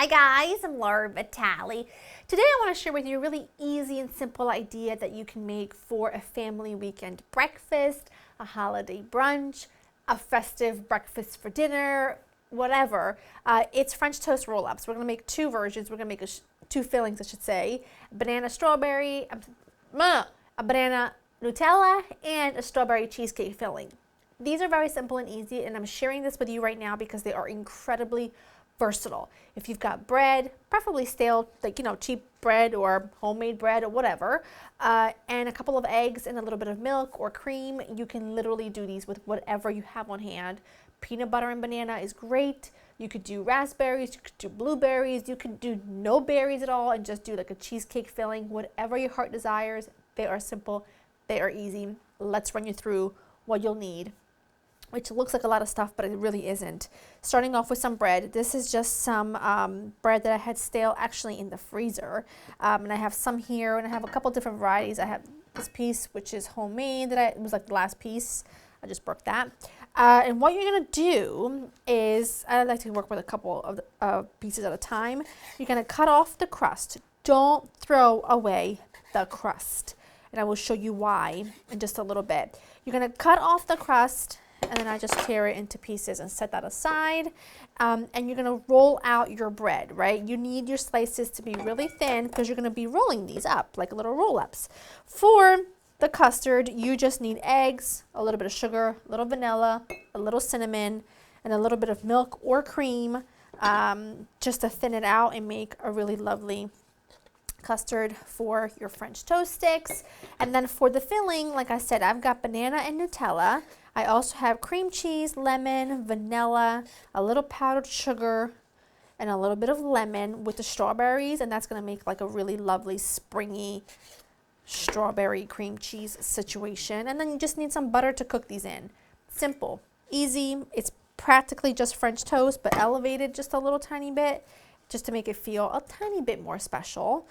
guys, I'm Laura Vitale. Today I want to share with you a really easy and simple idea that you can make for a family weekend breakfast, a holiday brunch, a festive breakfast for dinner, whatever. It's French toast roll-ups. We're going to make two versions. We're going to make two fillings, I should say. Banana strawberry, a banana Nutella, and a strawberry cheesecake filling. These are very simple and easy, and I'm sharing this with you right now because they are incredibly versatile. If you've got bread, preferably stale, like, cheap bread or homemade bread or whatever, and a couple of eggs and a little bit of milk or cream, you can literally do these with whatever you have on hand. Peanut butter and banana is great. You could do raspberries, you could do blueberries, you could do no berries at all and just do like a cheesecake filling, whatever your heart desires. They are simple, they are easy. Let's run you through what you'll need, which looks like a lot of stuff, but it really isn't. Starting off with some bread. This is just some bread that I had stale actually in the freezer. And I have some here, and I have a couple different varieties. I have this piece, which is homemade, it was like the last piece. I just broke that. And what you're gonna do is, I like to work with a couple of pieces at a time. You're gonna cut off the crust. Don't throw away the crust. And I will show you why in just a little bit. You're gonna cut off the crust, and then I just tear it into pieces and set that aside. And you're gonna roll out your bread, right? You need your slices to be really thin because you're gonna be rolling these up like little roll-ups. For the custard, you just need eggs, a little bit of sugar, a little vanilla, a little cinnamon, and a little bit of milk or cream, just to thin it out and make a really lovely custard for your French toast sticks. And then for the filling, like I said, I've got banana and Nutella. I also have cream cheese, lemon, vanilla, a little powdered sugar, and a little bit of lemon with the strawberries, and that's going to make like a really lovely springy strawberry cream cheese situation. And then you just need some butter to cook these in. Simple, easy. It's practically just French toast, but elevated just a little tiny bit, just to make it feel a tiny bit more special.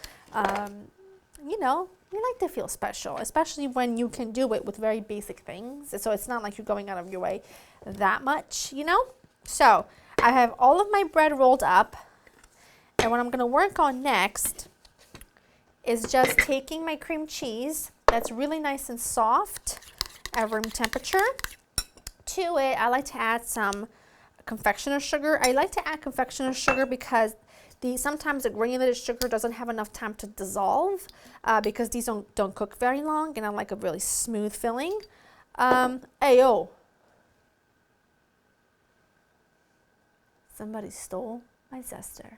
You like to feel special, especially when you can do it with very basic things. So it's not like you're going out of your way that much, So I have all of my bread rolled up, and what I'm gonna work on next is just taking my cream cheese that's really nice and soft at room temperature. To it, I like to add some confectioner's sugar. I like to add confectioner's sugar because sometimes the granulated sugar doesn't have enough time to dissolve because these don't cook very long, and I like a really smooth filling. Ayo. Somebody stole my zester.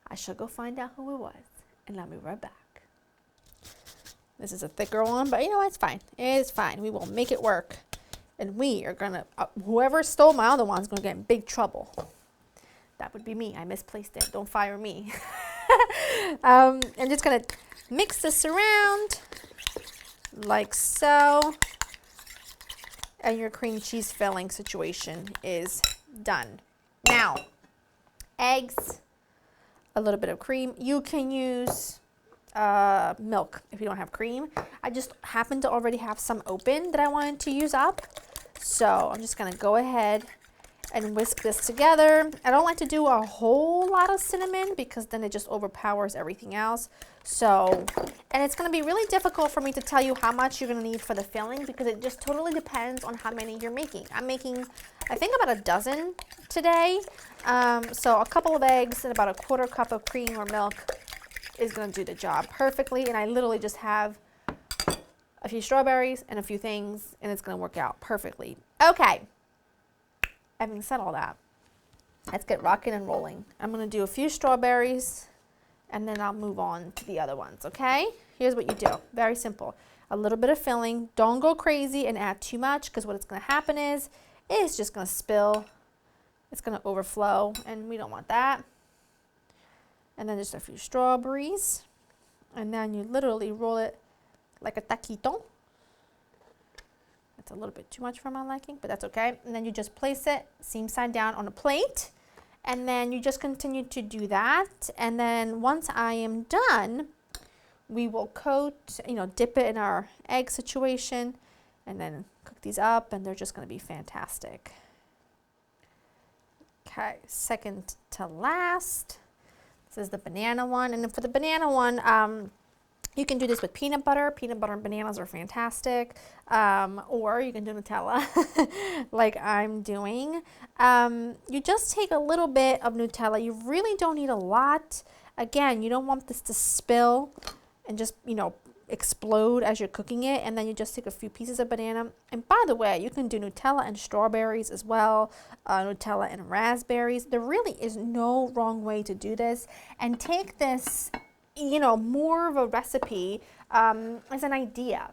I shall go find out who it was, and I'll be right back. This is a thicker one, but it's fine. It's fine. We will make it work. And we are gonna, whoever stole my other one is gonna get in big trouble. That would be me. I misplaced it. Don't fire me. I'm just gonna mix this around like so. And your cream cheese filling situation is done. Now, eggs, a little bit of cream. You can use milk if you don't have cream. I just happen to already have some open that I wanted to use up. So I'm just gonna go ahead and whisk this together. I don't like to do a whole lot of cinnamon because then it just overpowers everything else. So, and it's gonna be really difficult for me to tell you how much you're gonna need for the filling because it just totally depends on how many you're making. I'm making, I think, about a dozen today. So a couple of eggs and about a quarter cup of cream or milk is gonna do the job perfectly. And I literally just have a few strawberries and a few things, and it's gonna work out perfectly. Okay. Having said all that, let's get rocking and rolling. I'm gonna do a few strawberries and then I'll move on to the other ones, okay? Here's what you do, very simple. A little bit of filling, don't go crazy and add too much because what's gonna happen is it's just gonna spill, it's gonna overflow, and we don't want that. And then just a few strawberries, and then you literally roll it like a taquito. That's a little bit too much for my liking, but that's okay. And then you just place it seam side down on a plate, and then you just continue to do that. And then once I am done, we will coat, dip it in our egg situation, and then cook these up, and they're just gonna be fantastic. Okay, second to last. This is the banana one. And then for the banana one, you can do this with peanut butter. Peanut butter and bananas are fantastic. Or you can do Nutella like I'm doing. You just take a little bit of Nutella. You really don't need a lot. Again, you don't want this to spill and just, you know, explode as you're cooking it. And then you just take a few pieces of banana. And by the way, you can do Nutella and strawberries as well. Nutella and raspberries. There really is no wrong way to do this. And take this, you know, more of a recipe as an idea,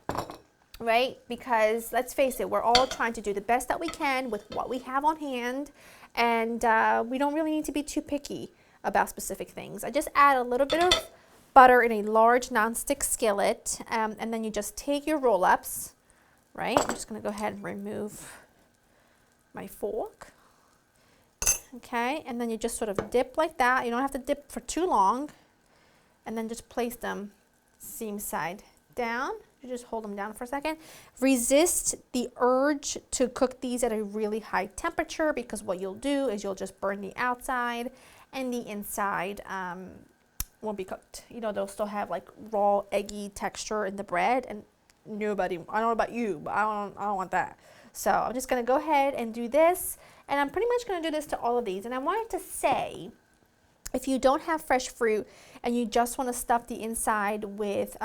right? Because let's face it, we're all trying to do the best that we can with what we have on hand. And we don't really need to be too picky about specific things. I just add a little bit of butter in a large nonstick skillet, and then you just take your roll-ups, right? I'm just going to go ahead and remove my fork. Okay, and then you just sort of dip like that. You don't have to dip for too long. And then just place them seam side down. You just hold them down for a second. Resist the urge to cook these at a really high temperature, because what you'll do is you'll just burn the outside and the inside won't be cooked. You know, they'll still have like raw eggy texture in the bread, and nobody, I don't know about you, but I don't want that. So I'm just gonna go ahead and do this, and I'm pretty much gonna do this to all of these. And I wanted to say, if you don't have fresh fruit and you just want to stuff the inside with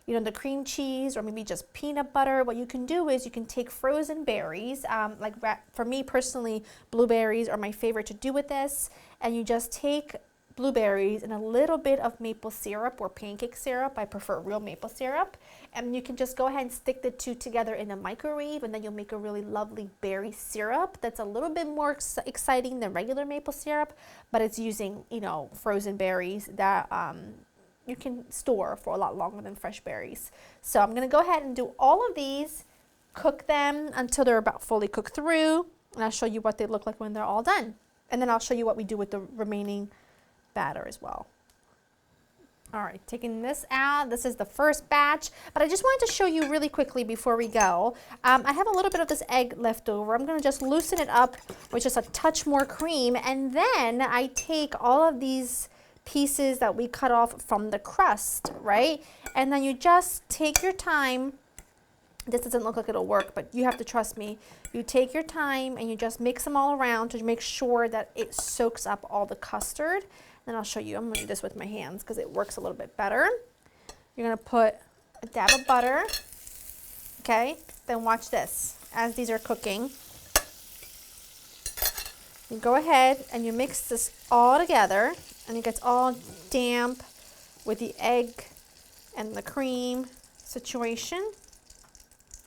you know, the cream cheese or maybe just peanut butter, what you can do is you can take frozen berries, like for me personally, blueberries are my favorite to do with this, and you just take blueberries and a little bit of maple syrup or pancake syrup. I prefer real maple syrup, and you can just go ahead and stick the two together in the microwave, and then you'll make a really lovely berry syrup that's a little bit more exciting than regular maple syrup, but it's using, you know, frozen berries that you can store for a lot longer than fresh berries. So I'm going to go ahead and do all of these, cook them until they're about fully cooked through, and I'll show you what they look like when they're all done. And then I'll show you what we do with the remaining batter as well. All right, taking this out, this is the first batch, but I just wanted to show you really quickly before we go. I have a little bit of this egg left over. I'm gonna just loosen it up with just a touch more cream, and then I take all of these pieces that we cut off from the crust, right? And then you just take your time. This doesn't look like it'll work, but you have to trust me. You take your time and you just mix them all around to make sure that it soaks up all the custard. And I'll show you, I'm gonna do this with my hands because it works a little bit better. You're gonna put a dab of butter, okay? Then watch this, as these are cooking. You go ahead and you mix this all together, and it gets all damp with the egg and the cream situation.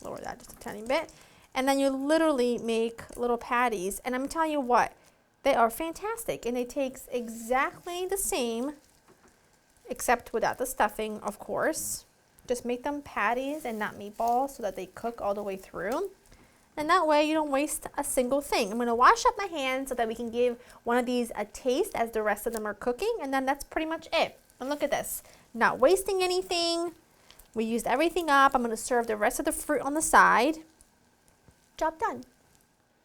Lower that just a tiny bit. And then you literally make little patties. And I'm telling you what, they are fantastic. And it tastes exactly the same, except without the stuffing, of course. Just make them patties and not meatballs so that they cook all the way through. And that way you don't waste a single thing. I'm going to wash up my hands so that we can give one of these a taste as the rest of them are cooking. And then that's pretty much it. And look at this. Not wasting anything. We used everything up. I'm going to serve the rest of the fruit on the side. Job done.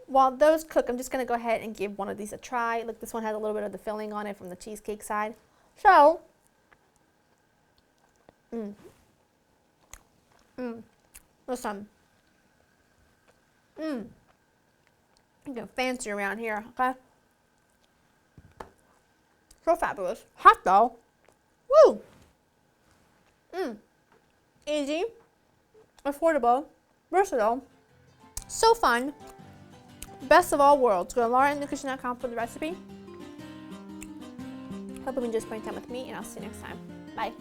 While those cook, I'm just going to go ahead and give one of these a try. Look, this one has a little bit of the filling on it from the cheesecake side. So, listen. You get fancy around here, okay? So fabulous. Hot though. Woo! Easy, affordable, versatile, so fun. Best of all worlds. Go to laureninthekitchen.com for the recipe. Hope you enjoyed spending time with me, and I'll see you next time. Bye.